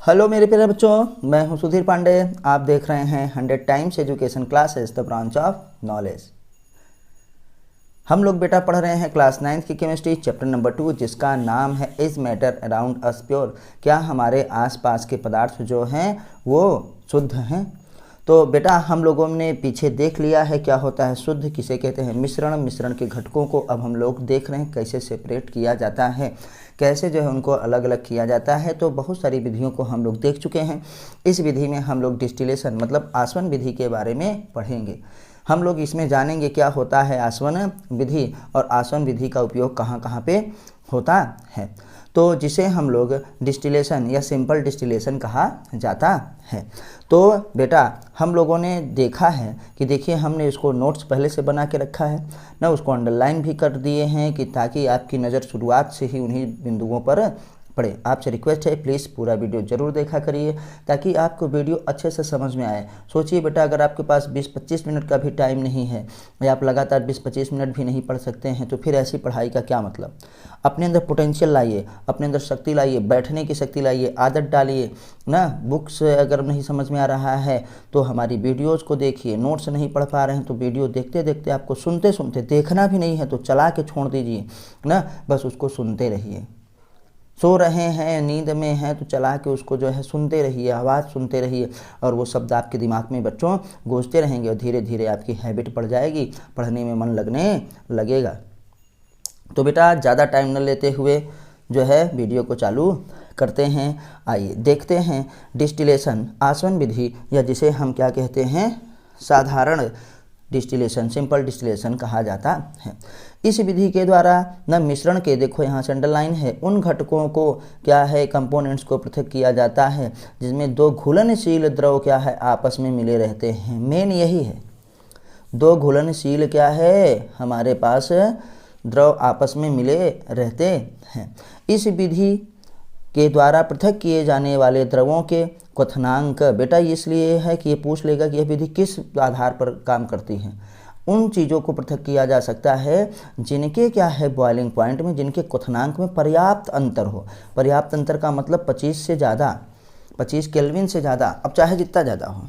Hello मेरे प्यारे बच्चों, मैं हूं सुधीर पांडे। आप देख रहे हैं 100 times education classes the branch of knowledge. हम लोग बेटा पढ़ रहे हैं क्लास 9th की केमिस्ट्री चैप्टर नंबर 2, जिसका नाम है is matter around us pure. क्या हमारे आसपास के पदार्थ जो हैं वो शुद्ध हैं। तो बेटा हम लोगों ने पीछे देख लिया है क्या होता है शुद्ध, किसे कहते हैं मिश्रण के घटकों को अब हम लोग देख रहे हैं कैसे सेपरेट किया जाता है, कैसे जो है उनको अलग अलग किया जाता है। तो बहुत सारी विधियों को हम लोग देख चुके हैं। इस विधि में हम लोग डिस्टिलेशन मतलब आसवन विधि के बारे में पढ़ेंगे। हम लोग इसमें जानेंगे क्या होता है आसवन विधि और आसवन विधि का उपयोग कहाँ कहाँ पे होता है, तो जिसे हम लोग डिस्टिलेशन या सिंपल डिस्टिलेशन कहा जाता है। तो बेटा हम लोगों ने देखा है कि देखिए हमने इसको नोट्स पहले से बना के रखा है ना, उसको अंडरलाइन भी कर दिए हैं कि ताकि आपकी नज़र शुरुआत से ही उन्हीं बिंदुओं पर पढ़े। आपसे रिक्वेस्ट है प्लीज़ पूरा वीडियो ज़रूर देखा करिए ताकि आपको वीडियो अच्छे से समझ में आए। सोचिए बेटा अगर आपके पास 20-25 मिनट का भी टाइम नहीं है या आप लगातार 20-25 मिनट भी नहीं पढ़ सकते हैं तो फिर ऐसी पढ़ाई का क्या मतलब। अपने अंदर पोटेंशियल लाइए, अपने अंदर शक्ति लाइए, बैठने की शक्ति लाइए, आदत डालिए ना। बुक्स अगर नहीं समझ में आ रहा है तो हमारी वीडियोज़ को देखिए। नोट्स नहीं पढ़ पा रहे हैं तो वीडियो देखते देखते आपको सुनते सुनते, देखना भी नहीं है तो चला के छोड़ दीजिए ना, बस उसको सुनते रहिए। सो रहे हैं, नींद में हैं तो चला के उसको जो है सुनते रहिए, आवाज़ सुनते रहिए और वो शब्द आपके दिमाग में बच्चों गूंजते रहेंगे और धीरे धीरे आपकी हैबिट पड़ जाएगी, पढ़ने में मन लगने लगेगा। तो बेटा ज़्यादा टाइम न लेते हुए जो है वीडियो को चालू करते हैं। आइए देखते हैं डिस्टिलेशन आसवन विधि या जिसे हम क्या कहते हैं साधारण डिस्टिलेशन, सिंपल डिस्टिलेशन कहा जाता है। इस विधि के द्वारा न मिश्रण के, देखो यहाँ से अंडरलाइन है, उन घटकों को क्या है कंपोनेंट्स को पृथक किया जाता है जिसमें दो घुलनशील द्रव क्या है आपस में मिले रहते हैं। मेन यही है, दो घुलनशील क्या है हमारे पास द्रव आपस में मिले रहते हैं। इस विधि के द्वारा पृथक किए जाने वाले द्रवों के क्वथनांक, बेटा इसलिए है कि ये पूछ लेगा कि यह विधि किस आधार पर काम करती है। उन चीज़ों को पृथक किया जा सकता है जिनके क्या है बॉइलिंग पॉइंट में, जिनके क्वथनांक में पर्याप्त अंतर हो। पर्याप्त अंतर का मतलब 25 से ज़्यादा, 25 केल्विन से ज़्यादा, अब चाहे जितना ज़्यादा हो,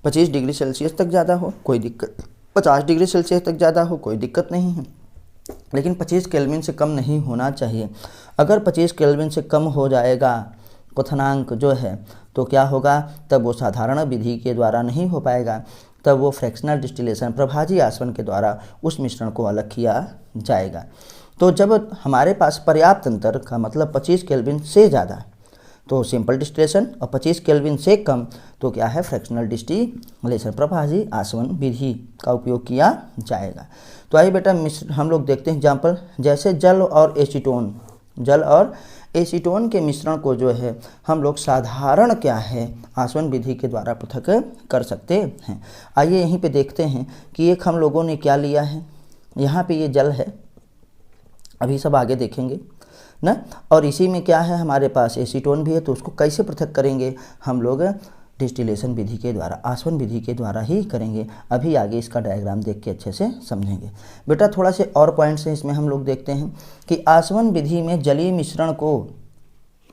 25 डिग्री सेल्सियस तक ज़्यादा हो कोई दिक्कत, 50 डिग्री सेल्सियस तक ज़्यादा हो कोई दिक्कत नहीं है, लेकिन 25 केल्विन से कम नहीं होना चाहिए। अगर 25 केल्विन से कम हो जाएगा क्वथनांक जो है तो क्या होगा, तब वो साधारण विधि के द्वारा नहीं हो पाएगा, तब वो फ्रैक्शनल डिस्टिलेशन प्रभाजी आसवन के द्वारा उस मिश्रण को अलग किया जाएगा। तो जब हमारे पास पर्याप्त अंतर का मतलब 25 केल्विन से ज़्यादा तो सिंपल डिस्टिलेशन और 25 केल्विन से कम तो क्या है फ्रैक्शनल डिस्टिलेशन, प्रभाजी आसवन विधि का उपयोग किया जाएगा। तो आइए बेटा हम लोग देखते हैं एग्जाम्पल, जैसे जल और एसीटोन, जल और एसीटोन के मिश्रण को जो है हम लोग साधारण क्या है आसवन विधि के द्वारा पृथक कर सकते हैं। आइए यहीं पे देखते हैं कि एक हम लोगों ने क्या लिया है, यहाँ पे ये जल है, अभी सब आगे देखेंगे ना, और इसी में क्या है हमारे पास एसीटोन भी है, तो उसको कैसे पृथक करेंगे हम लोग डिस्टिलेशन विधि के द्वारा, आसवन विधि के द्वारा ही करेंगे। अभी आगे इसका डायग्राम देख के अच्छे से समझेंगे। बेटा थोड़ा से और पॉइंट्स हैं इसमें हम लोग देखते हैं कि आसवन विधि में जलीय मिश्रण को,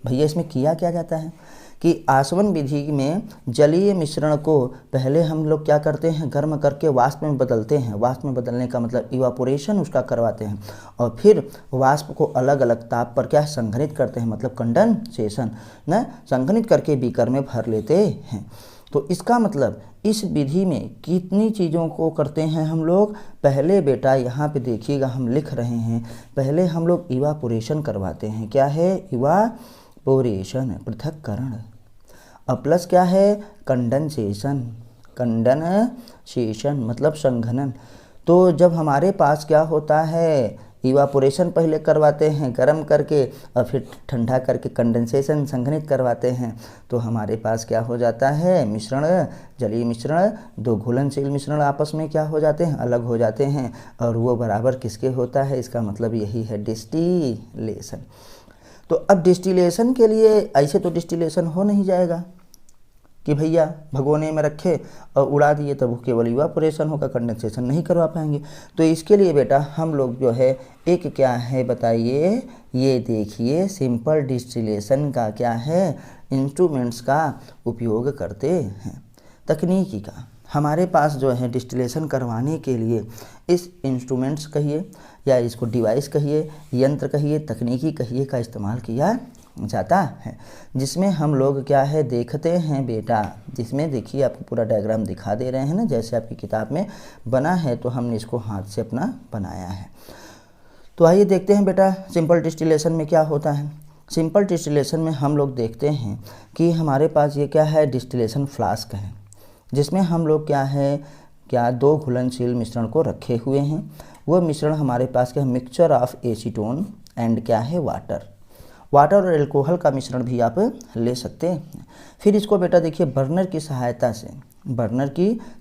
भैया इसमें किया क्या जाता है कि आसवन विधि में जलीय मिश्रण को पहले हम लोग क्या करते हैं गर्म करके वाष्प में बदलते हैं। वाष्प में बदलने का मतलब इवापोरेशन उसका करवाते हैं और फिर वाष्प को अलग अलग ताप पर क्या संघनित करते हैं, मतलब कंडेंसेशन ना, संघनित करके बीकर में भर लेते हैं। तो इसका मतलब इस विधि में कितनी चीज़ों को करते हैं हम लोग। पहले बेटा यहाँ पे देखिएगा हम लिख रहे हैं, पहले हम लोग इवापोरेशन करवाते हैं। क्या है इवापोरेशन, पृथक्करण, और प्लस क्या है कंडेंसेशन, कंडेंसेशन मतलब संघनन। तो जब हमारे पास क्या होता है इवापोरेशन पहले करवाते हैं गर्म करके और फिर ठंडा करके कंडेंसेशन संघनित करवाते हैं, तो हमारे पास क्या हो जाता है मिश्रण, जलीय मिश्रण, दो घुलनशील मिश्रण आपस में क्या हो जाते हैं अलग हो जाते हैं और वो बराबर किसके होता है, इसका मतलब यही है डिस्टिलेशन। तो अब डिस्टिलेशन के लिए ऐसे तो डिस्टिलेशन हो नहीं जाएगा, कि भैया भगोने में रखे और उड़ा दिए, तब वो केवल इवापोरेशन होगा, कंडेंसेशन नहीं करवा पाएंगे। तो इसके लिए बेटा हम लोग जो है एक क्या है बताइए, ये देखिए सिंपल डिस्टिलेशन का क्या है, इंस्ट्रूमेंट्स का उपयोग करते हैं। तकनीकी का हमारे पास जो है डिस्टिलेशन करवाने के लिए इस इंस्ट्रूमेंट्स कहिए या इसको डिवाइस कहिए, यंत्र कहिए, तकनीकी कहिए का इस्तेमाल किया जाता है, जिसमें हम लोग क्या है देखते हैं बेटा, जिसमें देखिए आपको पूरा डायग्राम दिखा दे रहे हैं ना, जैसे आपकी किताब में बना है तो हमने इसको हाथ से अपना बनाया है। तो आइए देखते हैं बेटा सिंपल डिस्टिलेशन में क्या होता है। सिंपल डिस्टिलेशन में हम लोग देखते हैं कि हमारे पास ये क्या है, डिस्टिलेशन फ्लास्क है, जिसमें हम लोग क्या है क्या दो घुलनशील मिश्रण को रखे हुए हैं। वो मिश्रण हमारे पास क्या है, मिक्सचर ऑफ एसीटोन एंड क्या है वाटर और एल्कोहल का मिश्रण भी आप ले सकते हैं। फिर इसको बेटा देखिए बर्नर की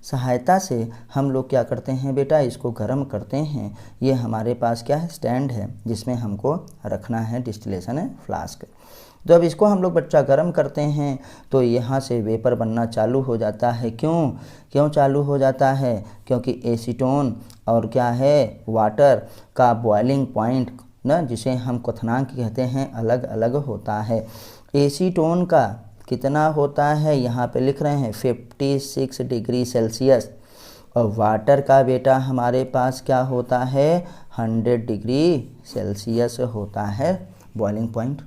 सहायता से हम लोग क्या करते हैं बेटा, इसको गर्म करते हैं। ये हमारे पास क्या है, स्टैंड है, जिसमें हमको रखना है डिस्टिलेशन फ्लास्क। तो अब इसको हम लोग बच्चा गर्म करते हैं तो यहाँ से वेपर बनना चालू हो जाता है। क्यों चालू हो जाता है, क्योंकि एसीटोन और क्या है वाटर का बॉइलिंग पॉइंट ना, जिसे हम क्वथनांक कहते हैं, अलग अलग होता है। एसीटोन का कितना होता है, यहाँ पे लिख रहे हैं 56 डिग्री सेल्सियस, और वाटर का बेटा हमारे पास क्या होता है 100 डिग्री सेल्सियस होता है बॉइलिंग पॉइंट।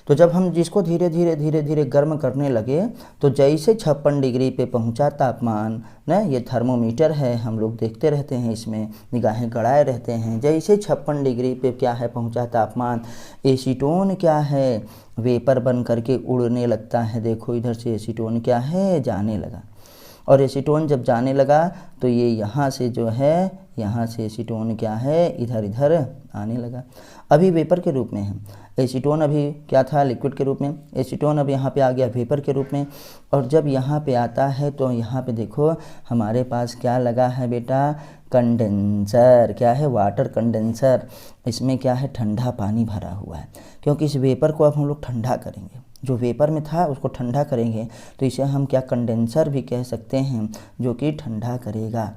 तो जब हम जिसको धीरे धीरे गर्म करने लगे तो जैसे 56 डिग्री पे पहुंचा तापमान ना, ये थर्मोमीटर है, हम लोग देखते रहते हैं, इसमें निगाहें गड़ाए रहते हैं। जैसे 56 डिग्री पे क्या है पहुंचा तापमान, एसीटोन क्या है वेपर बन करके उड़ने लगता है। देखो इधर से एसीटोन क्या है जाने लगा, और एसीटोन जब जाने लगा तो ये यहाँ से जो है, यहाँ से एसीटोन क्या है इधर आने लगा। अभी वेपर के रूप में है, एसीटोन अभी क्या था लिक्विड के रूप में, एसीटोन अब यहाँ पे आ गया वेपर के रूप में। और जब यहाँ पे आता है तो यहाँ पे देखो हमारे पास क्या लगा है बेटा, कंडेंसर, क्या है वाटर कंडेंसर। इसमें क्या है ठंडा पानी भरा हुआ है, क्योंकि इस वेपर को अब हम लोग ठंडा करेंगे, जो वेपर में था उसको ठंडा करेंगे, तो इसे हम क्या कंडेंसर भी कह सकते हैं, जो कि ठंडा करेगा।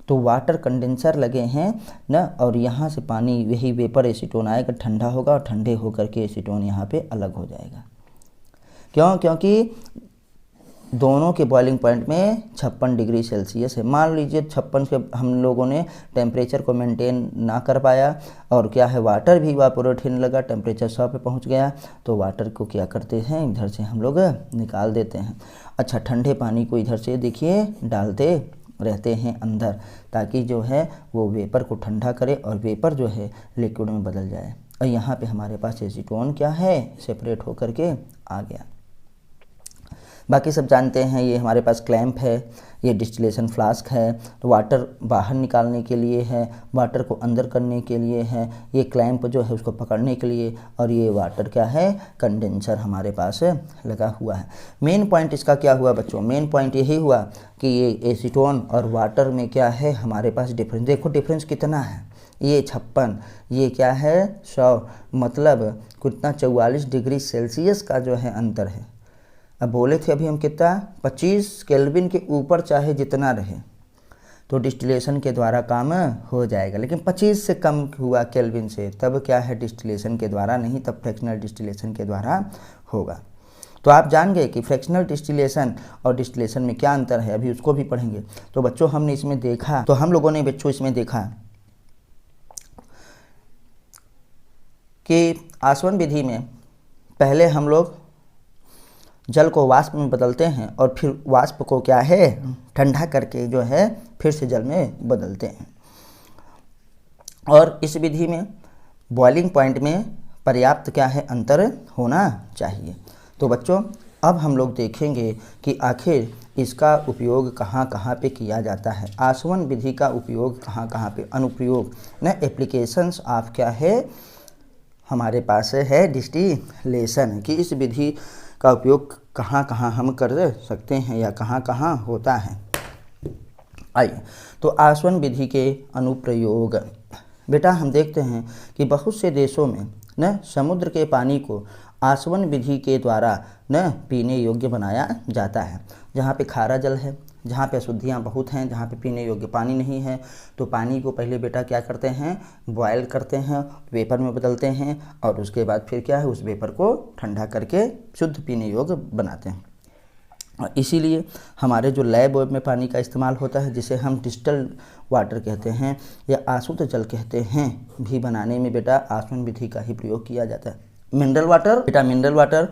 तो वाटर कंडेंसर लगे हैं ना, और यहाँ से पानी यही वेपर एसीटोन आएगा, ठंडा होगा, और ठंडे होकर के एसीटोन यहाँ पे अलग हो जाएगा। क्योंकि दोनों के बॉइलिंग पॉइंट में 56 डिग्री सेल्सियस है। मान लीजिए 56 के हम लोगों ने टेम्परेचर को मेंटेन ना कर पाया, और क्या है वाटर भी इवापोरेट होने लगा, टेम्परेचर 100 पे पहुंच गया, तो वाटर को क्या करते हैं इधर से हम लोग निकाल देते हैं। अच्छा, ठंडे पानी को इधर से देखिए डालते रहते हैं अंदर, ताकि जो है वो वेपर को ठंडा करे और वेपर जो है लिक्विड में बदल जाए। और यहाँ पे हमारे पास एसीटोन क्या है सेपरेट होकर के आ गया। बाकी सब जानते हैं, ये हमारे पास क्लैंप है, ये डिस्टिलेशन फ्लास्क है, तो वाटर बाहर निकालने के लिए है, वाटर को अंदर करने के लिए है, ये क्लैंप जो है उसको पकड़ने के लिए, और ये वाटर क्या है कंडेंसर हमारे पास लगा हुआ है। मेन पॉइंट इसका क्या हुआ बच्चों, मेन पॉइंट यही हुआ कि ये एसीटोन और वाटर में क्या है हमारे पास डिफरेंस। देखो डिफरेंस कितना है, ये 56, ये क्या है 100, मतलब कितना 44 डिग्री सेल्सियस का जो है अंतर है। अब बोले थे अभी हम कितना 25 केल्विन के ऊपर चाहे जितना रहे तो डिस्टिलेशन के द्वारा काम हो जाएगा, लेकिन 25 से कम हुआ केल्विन से, तब क्या है डिस्टिलेशन के द्वारा नहीं, तब फ्रैक्शनल डिस्टिलेशन के द्वारा होगा। तो आप जान गए कि फ्रैक्शनल डिस्टिलेशन और डिस्टिलेशन में क्या अंतर है, अभी उसको भी पढ़ेंगे। तो बच्चों हमने इसमें देखा, तो हम लोगों ने बच्चों इसमें देखा कि आसवन विधि में पहले हम लोग जल को वाष्प में बदलते हैं, और फिर वाष्प को क्या है ठंडा करके जो है फिर से जल में बदलते हैं। और इस विधि में बॉइलिंग पॉइंट में पर्याप्त क्या है अंतर होना चाहिए। तो बच्चों अब हम लोग देखेंगे कि आखिर इसका उपयोग कहाँ कहाँ पे किया जाता है, आसवन विधि का उपयोग कहाँ कहाँ पे, अनुप्रयोग न एप्लीकेशंस ऑफ क्या है हमारे पास है डिस्टिलेशन, कि इस विधि का उपयोग कहाँ कहाँ हम कर सकते हैं या कहाँ कहाँ होता है। आइए तो आसवन विधि के अनुप्रयोग। बेटा हम देखते हैं कि बहुत से देशों में न समुद्र के पानी को आसवन विधि के द्वारा न पीने योग्य बनाया जाता है। जहाँ पे खारा जल है, जहाँ पे अशुद्धियाँ बहुत हैं, जहाँ पे पीने योग्य पानी नहीं है, तो पानी को पहले बेटा क्या करते हैं, बॉयल करते हैं, वेपर में बदलते हैं और उसके बाद फिर क्या है, उस वेपर को ठंडा करके शुद्ध पीने योग्य बनाते हैं। और इसीलिए हमारे जो लैब वेब में पानी का इस्तेमाल होता है, जिसे हम डिस्टिल्ड वाटर कहते हैं या आशुद्ध जल कहते हैं, भी बनाने में बेटा आसवन विधि का ही प्रयोग किया जाता है। मिनरल वाटर बेटा, मिनरल वाटर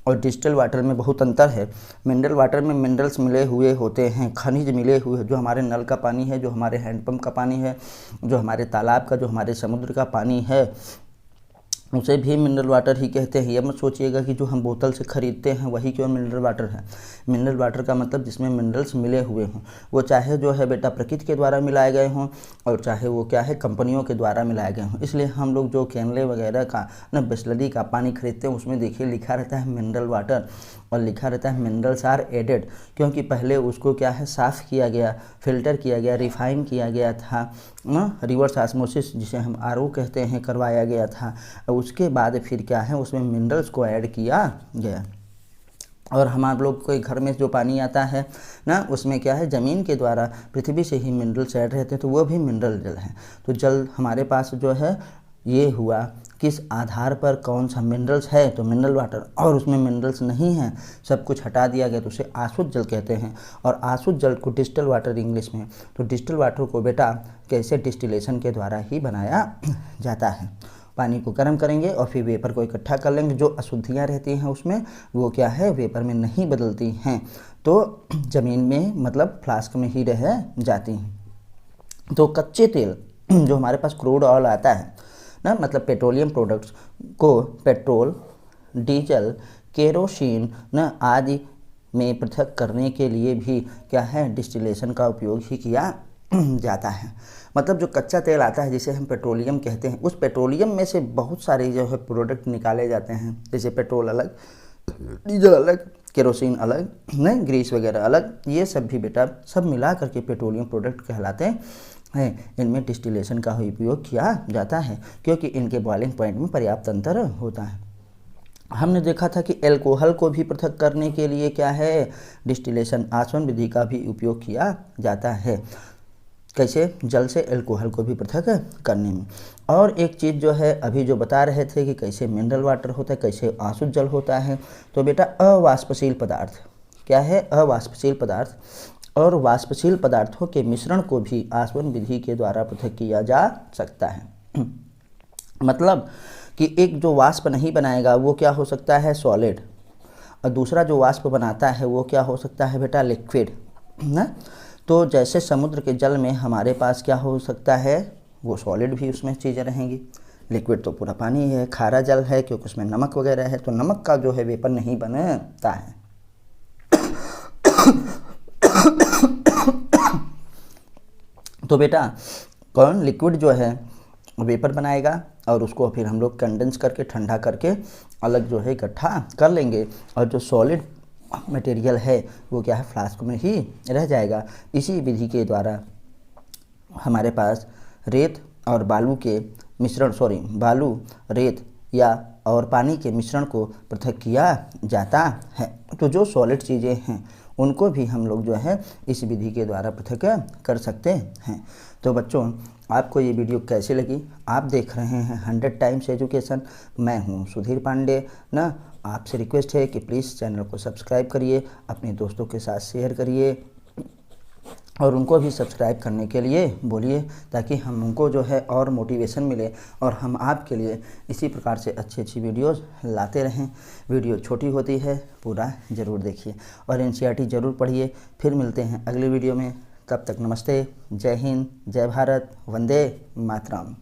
और डिस्टिल वाटर में बहुत अंतर है। मिनरल वाटर में मिनरल्स मिले हुए होते हैं, खनिज मिले हुए, जो हमारे नल का पानी है, जो हमारे हैंडपम्प का पानी है, जो हमारे तालाब का, जो हमारे समुद्र का पानी है, उसे भी मिनरल वाटर ही कहते हैं। ये मत सोचिएगा कि जो हम बोतल से ख़रीदते हैं वही क्यों मिनरल वाटर है। मिनरल वाटर का मतलब जिसमें मिनरल्स मिले हुए हों, वो चाहे जो है बेटा प्रकृति के द्वारा मिलाए गए हों और चाहे वो क्या है कंपनियों के द्वारा मिलाए गए हों। इसलिए हम लोग जो कैनले वगैरह का ना बिस्लरी का पानी खरीदते हैं, उसमें देखिए लिखा रहता है मिनरल वाटर और लिखा रहता है मिनरल्स आर एडेड, क्योंकि पहले उसको क्या है साफ़ किया गया, फिल्टर किया गया, रिफ़ाइन किया गया था ना, रिवर्स ऑस्मोसिस जिसे हम आरओ कहते हैं, करवाया गया था। उसके बाद फिर क्या है उसमें मिनरल्स को ऐड किया गया। और हम आप लोग के घर में जो पानी आता है ना, उसमें क्या है ज़मीन के द्वारा पृथ्वी से ही मिनरल्स ऐड रहते हैं, तो वो भी मिनरल जल है। तो जल हमारे पास जो है ये हुआ किस आधार पर, कौन सा मिनरल्स है, तो मिनरल वाटर, और उसमें मिनरल्स नहीं हैं, सब कुछ हटा दिया गया तो उसे आशुद्ध जल कहते हैं। और आशुद्ध जल को डिस्टिल वाटर इंग्लिश में, तो डिस्टिल वाटर को बेटा कैसे डिस्टिलेशन के द्वारा ही बनाया जाता है। पानी को गर्म करेंगे और फिर वेपर को इकट्ठा कर लेंगे, जो अशुद्धियाँ रहती हैं उसमें वो क्या है वेपर में नहीं बदलती हैं, तो ज़मीन में मतलब फ्लास्क में ही रह जाती हैं। तो कच्चे तेल जो हमारे पास क्रूड ऑयल आता है ना, मतलब पेट्रोलियम प्रोडक्ट्स को पेट्रोल, डीजल, केरोसिन न आदि में पृथक करने के लिए भी क्या है डिस्टिलेशन का उपयोग ही किया जाता है। मतलब जो कच्चा तेल आता है जिसे हम पेट्रोलियम कहते हैं, उस पेट्रोलियम में से बहुत सारे जो है प्रोडक्ट निकाले जाते हैं, जैसे पेट्रोल अलग, डीजल अलग, केरोसिन अलग, नहीं ग्रीस वगैरह अलग, ये सब भी बेटा सब मिला करके पेट्रोलियम प्रोडक्ट कहलाते हैं। इनमें डिस्टिलेशन का उपयोग किया जाता है क्योंकि इनके बॉइलिंग पॉइंट में पर्याप्त अंतर होता है। हमने देखा था कि एल्कोहल को भी पृथक करने के लिए क्या है डिस्टिलेशन आसवन विधि का भी उपयोग किया जाता है। कैसे, जल से एल्कोहल को भी पृथक करने में। और एक चीज़ जो है अभी जो बता रहे थे कि कैसे मिनरल वाटर होता है, कैसे आशुद्ध जल होता है, तो बेटा अवाष्पशील पदार्थ क्या है, अवाष्पशील पदार्थ और वाष्पशील पदार्थों के मिश्रण को भी आसवन विधि के द्वारा पृथक किया जा सकता है। मतलब कि एक जो वाष्प नहीं बनाएगा वो क्या हो सकता है सॉलिड, और दूसरा जो वाष्प बनाता है वो क्या हो सकता है बेटा लिक्विड ना। तो जैसे समुद्र के जल में हमारे पास क्या हो सकता है वो सॉलिड भी उसमें चीज़ें रहेंगी, लिक्विड तो पूरा पानी है, खारा जल है क्योंकि उसमें नमक वगैरह है, तो नमक का जो है वेपर नहीं बनता है। तो बेटा कौन लिक्विड जो है वेपर बनाएगा और उसको फिर हम लोग कंडेंस करके ठंडा करके अलग जो है इकट्ठा कर लेंगे, और जो सॉलिड मटेरियल है वो क्या है फ्लास्क में ही रह जाएगा। इसी विधि के द्वारा हमारे पास रेत और बालू के मिश्रण बालू, रेत या और पानी के मिश्रण को पृथक किया जाता है। तो जो सॉलिड चीज़ें हैं उनको भी हम लोग जो है इस विधि के द्वारा पृथक कर सकते हैं। तो बच्चों आपको ये वीडियो कैसी लगी, आप देख रहे हैं 100 टाइम्स एजुकेशन, मैं हूँ सुधीर पांडे ना। आपसे रिक्वेस्ट है कि प्लीज़ चैनल को सब्सक्राइब करिए, अपने दोस्तों के साथ शेयर करिए और उनको भी सब्सक्राइब करने के लिए बोलिए, ताकि हम उनको जो है और मोटिवेशन मिले और हम आपके लिए इसी प्रकार से अच्छी वीडियोस लाते रहें। वीडियो छोटी होती है, पूरा ज़रूर देखिए और एनसीईआरटी ज़रूर पढ़िए। फिर मिलते हैं अगले वीडियो में, तब तक नमस्ते, जय हिंद, जय भारत, वंदे मातरम।